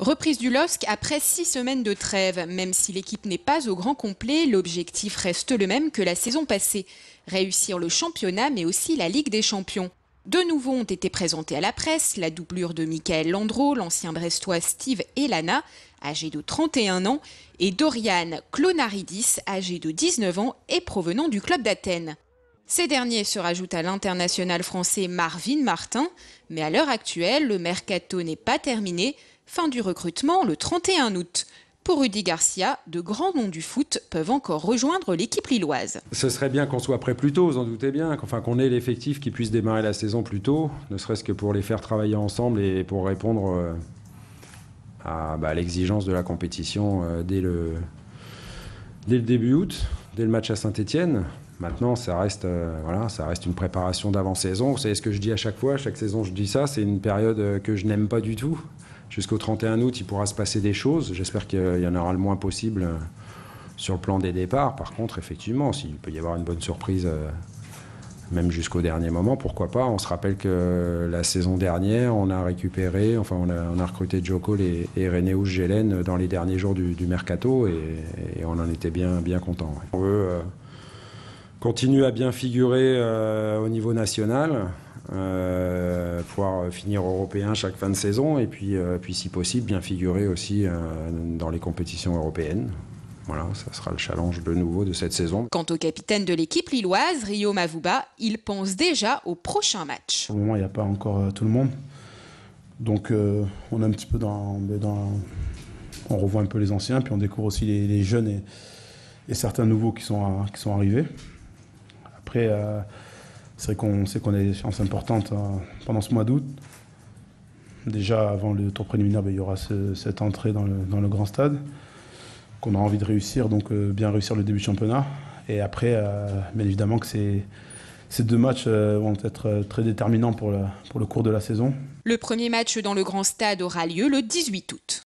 Reprise du LOSC après 6 semaines de trêve. Même si l'équipe n'est pas au grand complet, l'objectif reste le même que la saison passée. Réussir le championnat mais aussi la Ligue des Champions. Deux nouveaux ont été présentés à la presse, la doublure de Michael Landreau, l'ancien brestois Steve Elana, âgé de 31 ans, et Dorian Klonaridis, âgé de 19 ans et provenant du club d'Athènes. Ces derniers se rajoutent à l'international français Marvin Martin, mais à l'heure actuelle, le mercato n'est pas terminé. Fin du recrutement le 31 août. Pour Rudy Garcia, de grands noms du foot peuvent encore rejoindre l'équipe lilloise. Ce serait bien qu'on soit prêt plus tôt, vous en doutez bien, qu'on ait l'effectif qui puisse démarrer la saison plus tôt, ne serait-ce que pour les faire travailler ensemble et pour répondre à l'exigence de la compétition dès le début août, dès le match à Saint-Etienne. Maintenant, ça reste une préparation d'avant-saison. Vous savez ce que je dis à chaque fois, chaque saison je dis ça, c'est une période que je n'aime pas du tout. Jusqu'au 31 août, il pourra se passer des choses. J'espère qu'il y en aura le moins possible sur le plan des départs. Par contre, effectivement, s'il peut y avoir une bonne surprise, même jusqu'au dernier moment, pourquoi pas. On se rappelle que la saison dernière, on a recruté Joe Cole et René Houch-Gélène dans les derniers jours du mercato et on en était bien content. Ouais. On veut continuer à bien figurer au niveau national. Pouvoir finir européen chaque fin de saison et puis si possible bien figurer aussi dans les compétitions européennes. Voilà, ça sera le challenge de nouveau de cette saison. Quant au capitaine de l'équipe lilloise, Rio Mavuba, il pense déjà au prochain match. Pour le moment, il n'y a pas encore tout le monde. Donc on est un petit peu on revoit un peu les anciens, puis on découvre aussi les jeunes et certains nouveaux qui sont arrivés. Après, c'est vrai qu'on sait qu'on a des chances importantes pendant ce mois d'août. Déjà, avant le tour préliminaire, il y aura cette entrée dans le grand stade qu'on a envie de réussir, donc bien réussir le début de championnat. Et après, bien évidemment que ces deux matchs vont être très déterminants pour le cours de la saison. Le premier match dans le grand stade aura lieu le 18 août.